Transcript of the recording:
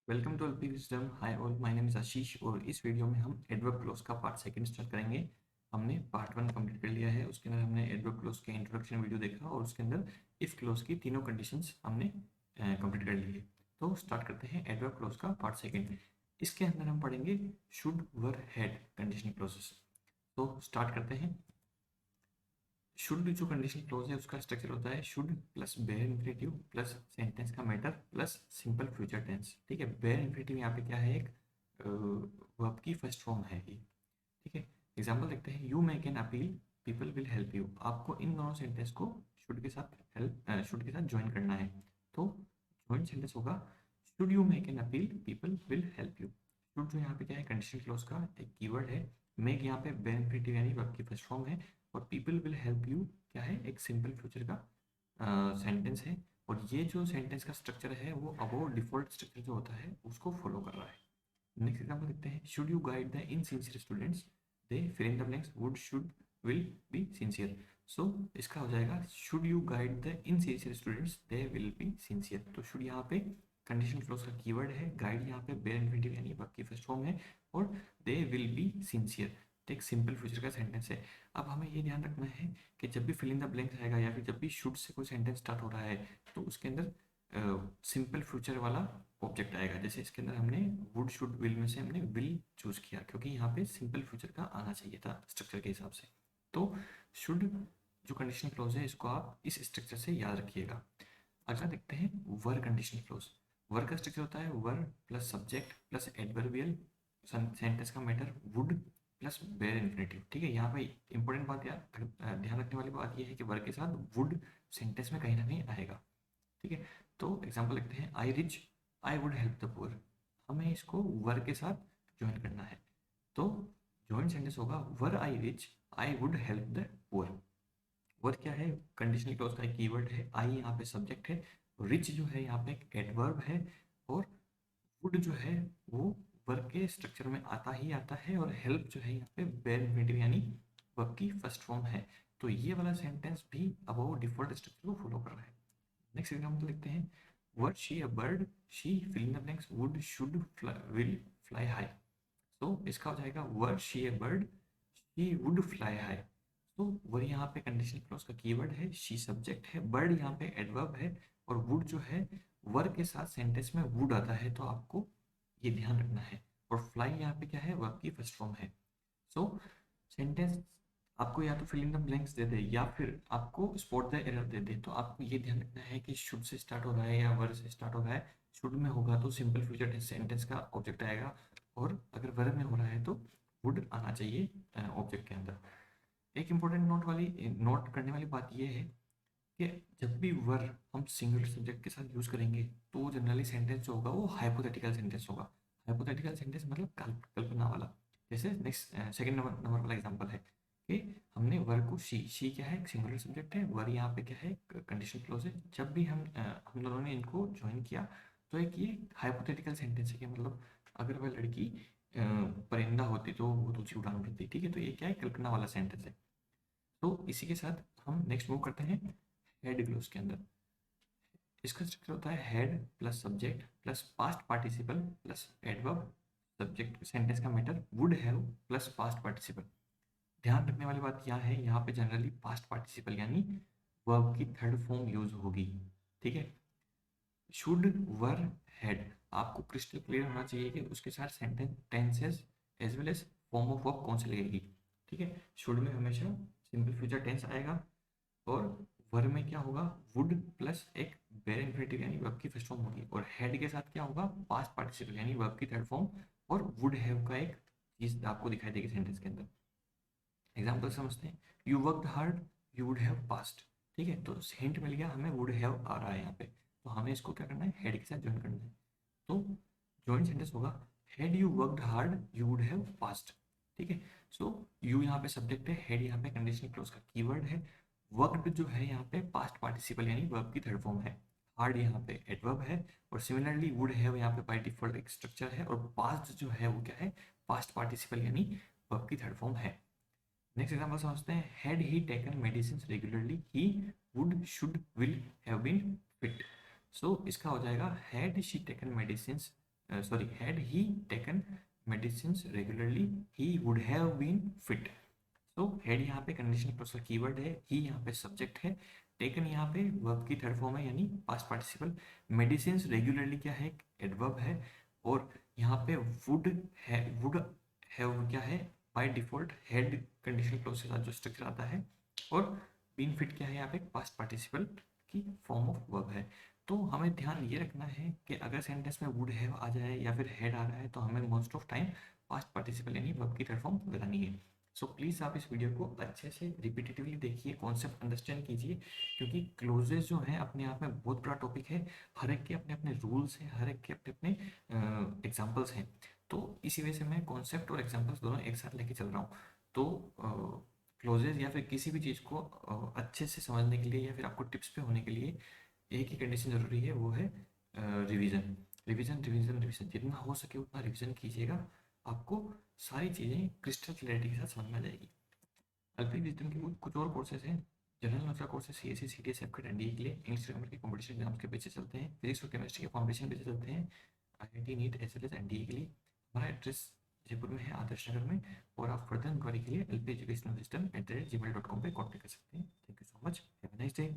Welcome to LP wisdom. Hi all, my name is Ashish और इस video में हम एडवर्ब क्लॉज का पार्ट सेकंड स्टार्ट करेंगे। हमने पार्ट वन कंप्लीट कर लिया है, उसके अंदर हमने एडवर्ब क्लॉज के इंट्रोडक्शन वीडियो देखा और उसके अंदर इफ क्लॉज की तीनों कंडीशंस हमने कंप्लीट कर ली है। तो स्टार्ट करते हैं एडवर्ब क्लॉज का पार्ट सेकंड। इसके अंदर हम पढ़ेंगे should, were, had conditional clauses. तो स्टार्ट करते हैं। शुड जो कंडीशनल क्लॉज है उसका स्ट्रक्चर होता है should plus bare infinitive plus sentence का matter plus simple future tense. ठीक है, बेयर इंफिनिटिव यहाँ पे क्या है, एक वर्ब की फर्स्ट फॉर्म है ये। ठीक है, एग्जांपल देखते हैं। You make an appeal, people will help you. आपको इन दोनों सेंटेंस को शुड के साथ शुड के साथ ज्वाइन करना है। तो ज्वाइन सेंटेंस होगा should you make an appeal, people will help you. Should जो यहाँ पे क्या है, कंडीशनल क्लॉज का एक कीवर्ड है। मेक यहाँ पे बेयर इंफिनिटिव यानी वर्ब की फर्स्ट फॉर्म है। और पीपल विल हेल्प यू क्या है, एक सिंपल फ्यूचर का सेंटेंस है। और ये जो सेंटेंस का स्ट्रक्चर है वो अबोव डिफॉल्ट स्ट्रक्चर जो होता है उसको फॉलो कर रहा है। नेक्स्ट एग्जाम्पल देखते हैं। Should you guide the insincere students, they fill in the blanks would should will be sincere. So इसका हो जाएगा should you guide the insincere students, they will be sincere. तो शुड यहाँ पे कंडीशनल क्लॉज का keyword है, guide यहाँ पे बेयर इंफिनिटिव यानी वर्ब की फर्स्ट फॉर्म है और दे विल बी सिंसियर एक सिंपल फ्यूचर का सेंटेंस है। अब हमें ये ध्यान रखना है कि जब भी फिल इन द ब्लैंक्स आएगा या फिर जब भी शुड से कोई सेंटेंस स्टार्ट हो रहा है तो उसके अंदर सिंपल फ्यूचर वाला ऑब्जेक्ट आएगा। जैसे इसके अंदर हमने वुड शुड विल में से हमने विल चूज किया क्योंकि यहाँ पे सिंपल फ्यूचर का आना चाहिए था स्ट्रक्चर के हिसाब से। तो शुड जो कंडीशनल क्लॉज है इसको आप इस स्ट्रक्चर से याद रखिएगा। अगला देखते हैं वर कंडीशनल क्लॉज। वर का स्ट्रक्चर होता है were plus subject plus adverbial sentence का matter would plus bare infinitive. ठीक है, यहाँ पे इंपॉर्टेंट बात यार ध्यान रखने वाली बात यह है कि वर के साथ वुड सेंटेंस में कहीं ना कहीं आएगा। ठीक है, तो एग्जाम्पल लिखते हैं। आई rich, I would help the poor. हमें इसको वर के साथ ज्वाइन करना है। तो ज्वाइन सेंटेंस होगा were I rich, I would help the poor. Were क्या है, कंडीशनल क्लॉज का एक कीवर्ड है। आई यहाँ पे सब्जेक्ट है, रिच जो है यहाँ पे एक एडवर्ब है और वुड जो है वो वर्ब के स्ट्रक्चर में आता ही आता है और हेल्प जो है यहाँ पे बेयर इंफिनिटिव यानी वर्ब की फर्स्ट फॉर्म है। तो ये वाला सेंटेंस भी अबव डिफॉल्ट स्ट्रक्चर को फॉलो कर रहा है। नेक्स्ट एग्जाम्पल लिखते हैं। Were she a bird, she fill in the blanks would should will fly high. तो इसका हो जाएगा were she a bird, she would fly high. तो वर यहाँ पे कंडीशनल क्लॉज का कीवर्ड है, शी सब्जेक्ट है, बर्ड यहाँ पे एडवर्ब है और वुड जो है वर्ब के साथ सेंटेंस में वुड आता है तो आपको ये ध्यान रखना है। और फ्लाई यहाँ पे क्या है, वर्ब की फर्स्ट फॉर्म है। सो सेंटेंस आपको या तो फिल इन द ब्लैंक्स दे दे या फिर आपको स्पॉट द एरर दे दे, तो आपको ये ध्यान रखना है कि शुड से स्टार्ट हो रहा है या वर्ब से स्टार्ट हो रहा है। शुड में होगा तो सिंपल फ्यूचर सेंटेंस का ऑब्जेक्ट आएगा और अगर वर्ब में हो रहा है तो वुड आना चाहिए ऑब्जेक्ट के अंदर। एक इंपॉर्टेंट नोट करने वाली बात यह है कि जब भी वर हम सिंगुलर सब्जेक्ट के साथ यूज करेंगे तो जनरली सेंटेंस जो होगा वो हाइपोथेटिकल सेंटेंस होगा। हाइपोथेटिकल सेंटेंस मतलब कल्पना वाला। जैसे नेक्स्ट सेकंड नंबर वाला एग्जांपल है कि हमने वर को शी क्या है, एक सिंगुलर सब्जेक्ट है, वर यहाँ पे क्या है, कंडीशनल क्लॉज है। जब भी हम दोनों ने इनको ज्वाइन किया तो एक ये हाइपोथेटिकल सेंटेंस है कि मतलब अगर वह लड़की परिंदा होती तो वो ऊंची उड़ान भरती। ठीक है, तो ये क्या है, कल्पना वाला सेंटेंस है। तो इसी के साथ हम नेक्स्ट मूव करते हैं हेड क्लॉज के अंदर। इसका स्ट्रक्चर होता है had plus subject plus past participle plus adverb subject sentence का matter would have plus past participle. ध्यान रखने वाली बात यह है, यहाँ पे जनरली पास्ट पार्टिसिपल यानी वर्ब की थर्ड फॉर्म यूज होगी। ठीक है, शुड, वर, हेड आपको क्रिस्टल क्लियर होना चाहिए कि उसके साथ sentence tenses as well as form of verb कौन सी लगेगी। ठीक है, शुड में हमेशा सिंपल फ्यूचर टेंस आएगा और वर में क्या होगा, वुड प्लस एक बेयर इंफिनिटिव यानी वर्ब की फर्स्ट फॉर्म होगी और हेड के साथ क्या होगा, पास्ट पार्टिसिपल यानी वर्ब की थर्ड फॉर्म और वुड हैव का एक चीज आपको दिखाई देगी सेंटेंस के अंदर। एग्जाम्पल समझते हैं। You worked hard, you would have past. ठीक है, तो हिंट मिल गया हमें, वुड हैव आ रहा है यहाँ पे, तो हमें इसको क्या करना है, हेड के साथ ज्वाइन करना है। तो ज्वाइन सेंटेंस होगा had you worked hard you would have past. ठीक है, सो यू यहाँ पे सब्जेक्ट है, हेड यहाँ पे कंडीशनल क्लॉज का कीवर्ड है, वर्कड जो है यहाँ पे पास्ट पार्टिसिपल यानी वर्ब की थर्ड फॉर्म है, हार्ड यहाँ पे एडवर्ब है और सिमिलरली वुड हैव यहाँ पे बाय डिफॉल्ट एक स्ट्रक्चर है और पास्ट जो है वो क्या है, पास्ट पार्टिसिपल यानी वर्ब की थर्ड फॉर्म है। नेक्स्ट एग्जांपल समझते हैं। Had he taken medicine regularly he would should will have been fit. So इसका हो जाएगा had she taken medicine sorry, had he taken medicines regularly, he would have been fit. तो head यहाँ पे conditional clause का keyword है, ही यहाँ पे सब्जेक्ट है, टेकन यहाँ पे वर्ब की थर्ड फॉर्म है यानी पास्ट पार्टिसिपल, मेडिसिन रेगुलरली क्या है, एडवर्ब है, और यहाँ पे वुड हैव क्या है, by default head conditional clause के साथ जो स्ट्रक्चर आता है, और बीन फिट क्या है यहाँ पे पास्ट पार्टिसिपल की फॉर्म ऑफ वर्ब है। तो हमें ध्यान ये रखना है कि अगर सेंटेंस में वुड हैव आ जाए या फिर हेड आ रहा है तो हमें most of time past participle यानी वर्ब की थर्ड फॉर्म लगानी है। सो प्लीज़ आप इस वीडियो को अच्छे से रिपीटेटिवली देखिए, कॉन्सेप्ट अंडरस्टैंड कीजिए, क्योंकि क्लोजेस जो हैं अपने आप में बहुत बड़ा टॉपिक है, हर एक के अपने अपने रूल्स हैं, हर एक के अपने अपने एग्जाम्पल्स हैं। तो इसी वजह से मैं कॉन्सेप्ट और एग्जाम्पल्स दोनों एक साथ लेके चल रहा हूँ। तो क्लोजेस या फिर किसी भी चीज़ को अच्छे से समझने के लिए या फिर आपको टिप्स पे होने के लिए एक ही कंडीशन ज़रूरी है, वो है रिवीजन। रिवीजन रिवीजन रिवीजन, जितना हो सके उतना रिवीजन कीजिएगा, आपको सारी चीज़ें क्रिस्टल क्लैरिटी के साथ समझ में आ जाएगी। अल्पी विजडम के कुछ और कोर्सेज हैं, जनरल नॉलेज का कोर्स है, CSE CTS एफकेट एनडीए के लिए, इंग्लिश ग्रामर के कॉम्पिटिशन एग्जाम्स के बेचे चलते हैं, फिजिक्स और केमिस्ट्री के फाउंडेशन बेचे चलते हैं, IIT NEET as well as NDA के लिए। हमारा एड्रेस जयपुर में है, आदर्श नगर में, और आप फर्दर इंक्वायरी के लिए LP एजुकेशनल सिस्टम @gmail.com पर कॉन्टेक्ट कर सकते हैं। Thank you so much, have a nice day.